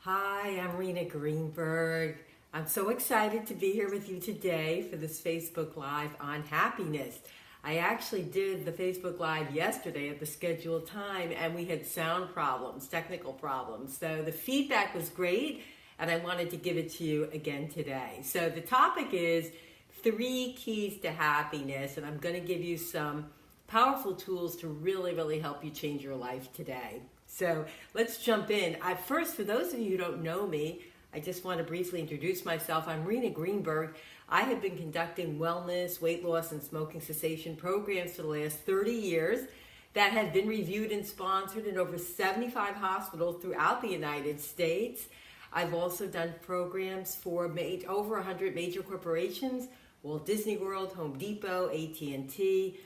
Hi, I'm Rena Greenberg. I'm so excited to be here with you today for this Facebook Live on happiness. I actually did the Facebook Live yesterday at the scheduled time and we had sound problems, technical problems. So the feedback was great and I wanted to give it to you again today. So the topic is 3 keys to happiness, and I'm going to give you some powerful tools to really help you change your life today. So let's jump in. First, for those of you who don't know me, I just want to briefly introduce myself. I'm Rena Greenberg. I have been conducting wellness, weight loss, and smoking cessation programs for the last 30 years that have been reviewed and sponsored in over 75 hospitals throughout the United States. I've also done programs for over 100 major corporations, Walt Disney World, Home Depot, AT&T,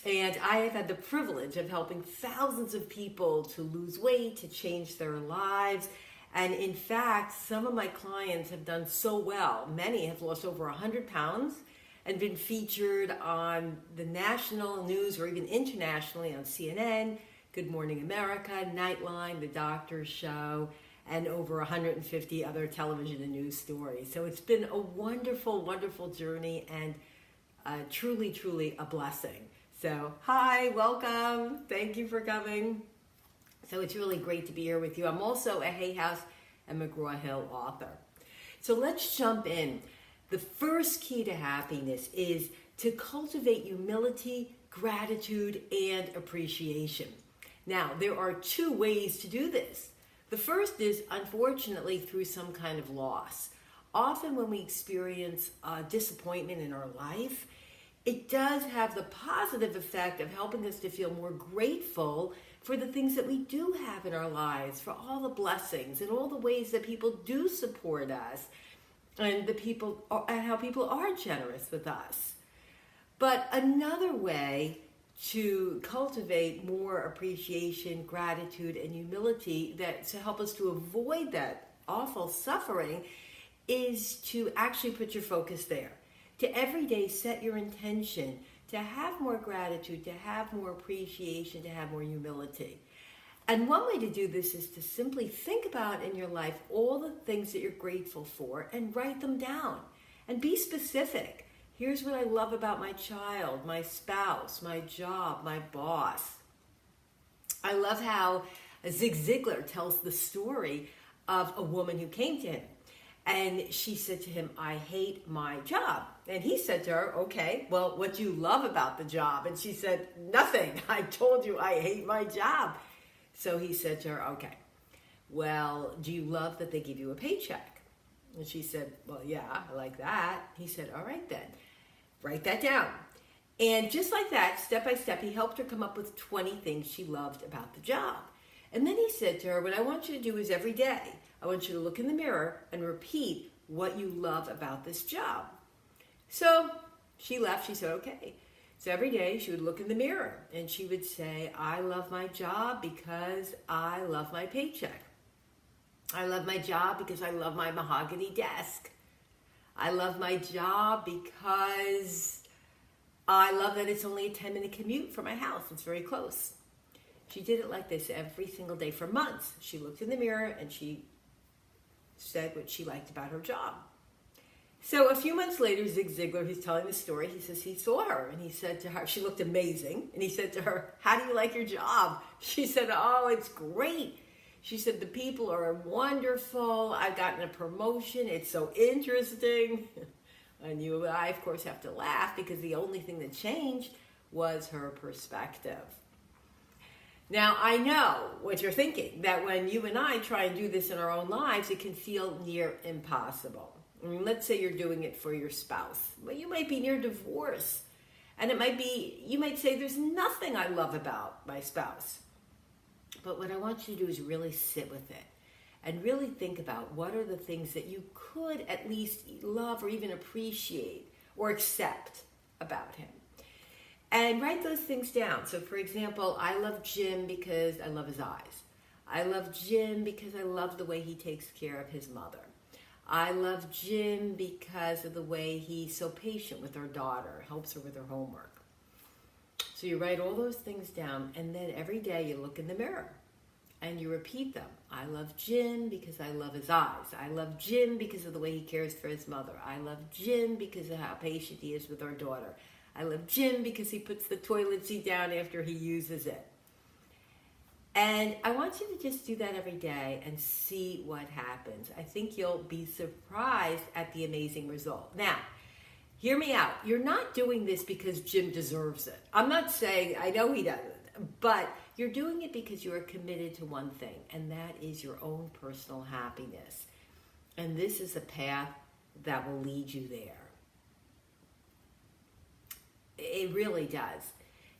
and I have had the privilege of helping thousands of people to lose weight, to change their lives. And in fact, some of my clients have done so well. Many have lost over 100 pounds and been featured on the national news or even internationally on CNN, Good Morning America, Nightline, The Doctor's Show, and over 150 other television and news stories. So it's been a wonderful journey and truly a blessing. So hi, welcome. Thank you for coming. So it's really great to be here with you. I'm also a Hay House and McGraw-Hill author. So let's jump in. The first key to happiness is to cultivate humility, gratitude, and appreciation. Now, there are 2 ways to do this. The first is, unfortunately, through some kind of loss. Often when we experience disappointment in our life, it does have the positive effect of helping us to feel more grateful for the things that we do have in our lives, for all the blessings and all the ways that people do support us and how people are generous with us. But another way to cultivate more appreciation, gratitude, and humility to help us to avoid that awful suffering is to actually put your focus there. To every day set your intention to have more gratitude, to have more appreciation, to have more humility. And one way to do this is to simply think about in your life all the things that you're grateful for and write them down. And be specific. Here's what I love about my child, my spouse, my job, my boss. I love how Zig Ziglar tells the story of a woman who came to him. And she said to him, I hate my job. And he said to her, okay, well, what do you love about the job? And she said, nothing. I told you I hate my job. So he said to her, okay, well, do you love that they give you a paycheck? And she said, well, yeah, I like that. He said, all right then, write that down. And just like that, step by step, he helped her come up with 20 things she loved about the job. And then he said to her, what I want you to do is every day, I want you to look in the mirror and repeat what you love about this job. So she left. She said, okay. So every day she would look in the mirror and she would say, I love my job because I love my paycheck. I love my job because I love my mahogany desk. I love my job because I love that it's only a 10-minute commute from my house. It's very close. She did it like this every single day for months. She looked in the mirror and she said what she liked about her job. So a few months later, Zig Ziglar, who's telling the story, he says he saw her and he said to her, she looked amazing, and he said to her, how do you like your job? She said, oh, it's great. She said, the people are wonderful. I've gotten a promotion. It's so interesting. And you and I, of course, have to laugh because the only thing that changed was her perspective. Now, I know what you're thinking, that when you and I try and do this in our own lives, it can feel near impossible. I mean, let's say you're doing it for your spouse. Well, you might be near divorce. And you might say, there's nothing I love about my spouse. But what I want you to do is really sit with it and really think about what are the things that you could at least love or even appreciate or accept about him. And write those things down. So for example, I love Jim because I love his eyes. I love Jim because I love the way he takes care of his mother. I love Jim because of the way he's so patient with our daughter, helps her with her homework. So you write all those things down, and then every day you look in the mirror and you repeat them. I love Jim because I love his eyes. I love Jim because of the way he cares for his mother. I love Jim because of how patient he is with our daughter. I love Jim because he puts the toilet seat down after he uses it. And I want you to just do that every day and see what happens. I think you'll be surprised at the amazing result. Now, hear me out. You're not doing this because Jim deserves it. I'm not saying, I know he doesn't, but you're doing it because you are committed to one thing, and that is your own personal happiness. And this is a path that will lead you there. It really does.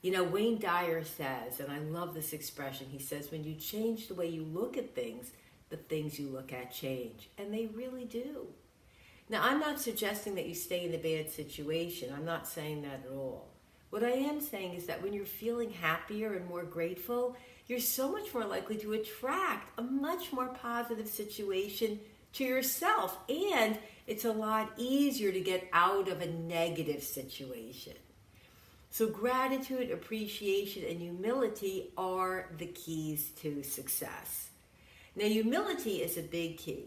You know, Wayne Dyer says, and I love this expression, he says, when you change the way you look at things, the things you look at change. And they really do. Now, I'm not suggesting that you stay in a bad situation. I'm not saying that at all. What I am saying is that when you're feeling happier and more grateful, you're so much more likely to attract a much more positive situation to yourself. And it's a lot easier to get out of a negative situation. So gratitude, appreciation, and humility are the keys to success. Now, humility is a big key.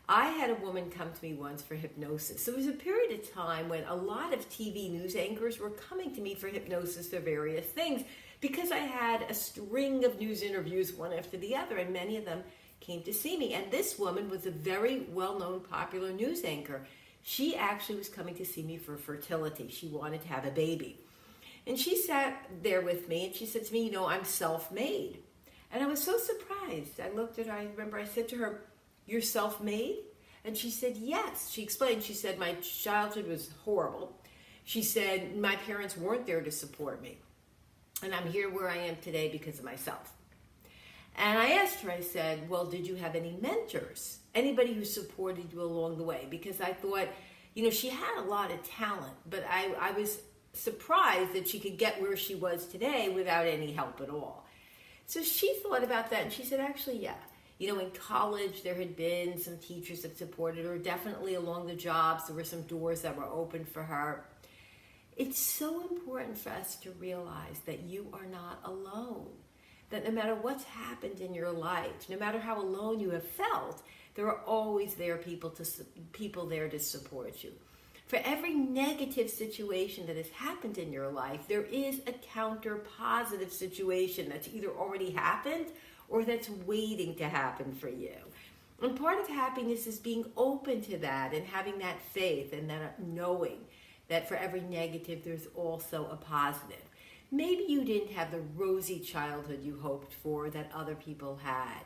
I had a woman come to me once for hypnosis. There was a period of time when a lot of TV news anchors were coming to me for hypnosis for various things because I had a string of news interviews one after the other, and many of them came to see me. And this woman was a very well-known, popular news anchor. She actually was coming to see me for fertility. She wanted to have a baby. And she sat there with me and she said to me, you know, I'm self-made. And I was so surprised. I looked at her, I remember I said to her, you're self-made? And she said, yes. She explained, she said, my childhood was horrible. She said, my parents weren't there to support me. And I'm here where I am today because of myself. And I asked her, I said, well, did you have any mentors? Anybody who supported you along the way? Because I thought, you know, she had a lot of talent, but I was surprised that she could get where she was today without any help at all. So she thought about that and she said, actually, yeah. You know, in college, there had been some teachers that supported her. Definitely along the jobs, there were some doors that were open for her. It's so important for us to realize that you are not alone. That no matter what's happened in your life, no matter how alone you have felt, there are always people there to support you. For every negative situation that has happened in your life, there is a counter positive situation that's either already happened or that's waiting to happen for you. And part of happiness is being open to that and having that faith and that knowing that for every negative, there's also a positive. Maybe you didn't have the rosy childhood you hoped for that other people had.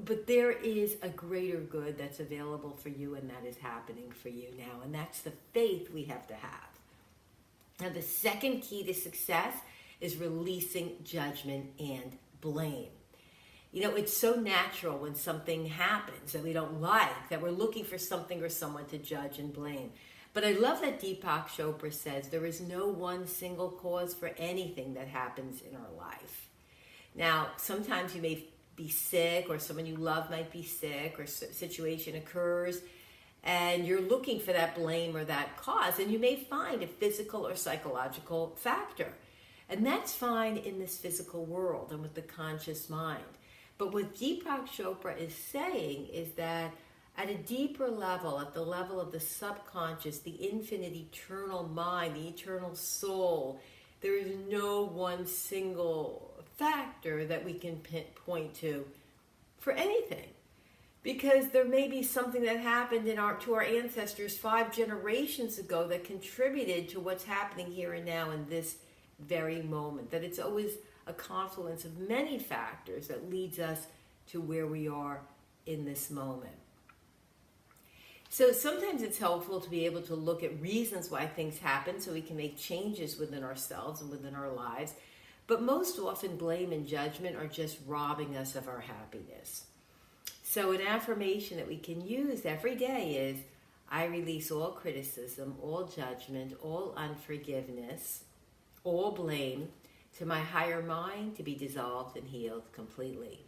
But there is a greater good that's available for you, and that is happening for you now. And that's the faith we have to have. Now, the second key to success is releasing judgment and blame. You know, it's so natural when something happens that we don't like, that we're looking for something or someone to judge and blame. But I love that Deepak Chopra says there is no one single cause for anything that happens in our life. Now, sometimes you may be sick, or someone you love might be sick, or a situation occurs, and you're looking for that blame or that cause, and you may find a physical or psychological factor. And that's fine in this physical world and with the conscious mind. But what Deepak Chopra is saying is that at a deeper level, at the level of the subconscious, the infinite eternal mind, the eternal soul, there is no one single factor that we can point to for anything. Because there may be something that happened to our ancestors 5 generations ago that contributed to what's happening here and now in this very moment. That it's always a confluence of many factors that leads us to where we are in this moment. So sometimes it's helpful to be able to look at reasons why things happen so we can make changes within ourselves and within our lives. But most often, blame and judgment are just robbing us of our happiness. So an affirmation that we can use every day is, I release all criticism, all judgment, all unforgiveness, all blame to my higher mind to be dissolved and healed completely.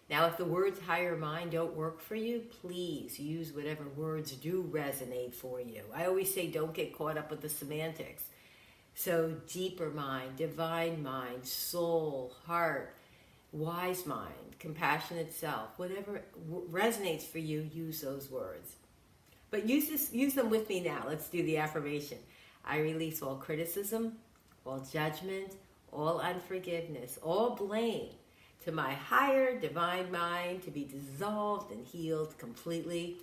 Now, if the words higher mind don't work for you, please use whatever words do resonate for you. I always say don't get caught up with the semantics. So deeper mind, divine mind, soul, heart, wise mind, compassionate self, whatever resonates for you, use those words. But use them with me now. Let's do the affirmation. I release all criticism, all judgment, all unforgiveness, all blame to my higher divine mind to be dissolved and healed completely.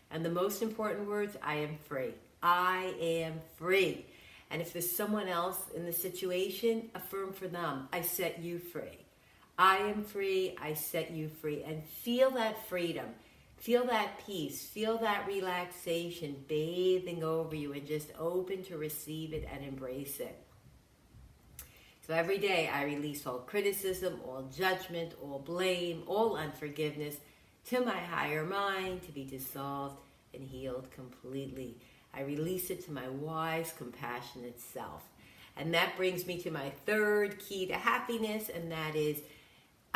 And the most important words, I am free. I am free. And if there's someone else in the situation, affirm for them, I set you free. I am free, I set you free. And feel that freedom. Feel that peace, feel that relaxation bathing over you, and just open to receive it and embrace it. So every day I release all criticism, all judgment, all blame, all unforgiveness to my higher mind to be dissolved and healed completely. I release it to my wise, compassionate self. And that brings me to my third key to happiness, and that is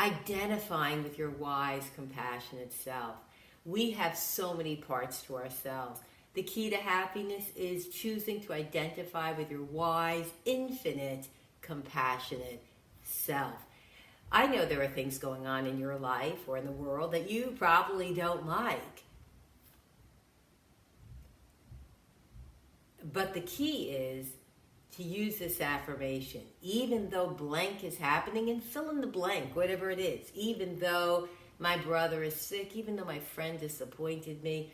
identifying with your wise, compassionate self. We have so many parts to ourselves. The key to happiness is choosing to identify with your wise, infinite, compassionate self. I know there are things going on in your life or in the world that you probably don't like. But the key is to use this affirmation, even though blank is happening, and fill in the blank, whatever it is. Even though my brother is sick, even though my friend disappointed me,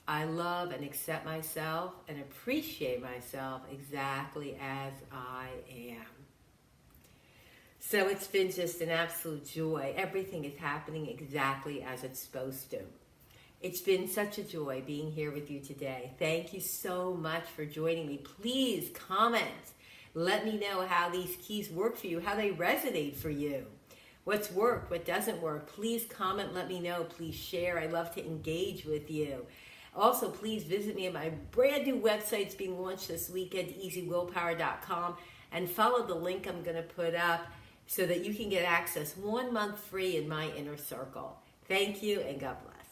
I love and accept myself and appreciate myself exactly as I am. So it's been just an absolute joy. Everything is happening exactly as it's supposed to. It's been such a joy being here with you today. Thank you so much for joining me. Please comment. Let me know how these keys work for you, how they resonate for you. What's worked, what doesn't work. Please comment, let me know. Please share. I love to engage with you. Also, please visit me at my brand new website. It's being launched this weekend, easywillpower.com, and follow the link I'm going to put up so that you can get access 1 month free in my inner circle. Thank you, and God bless.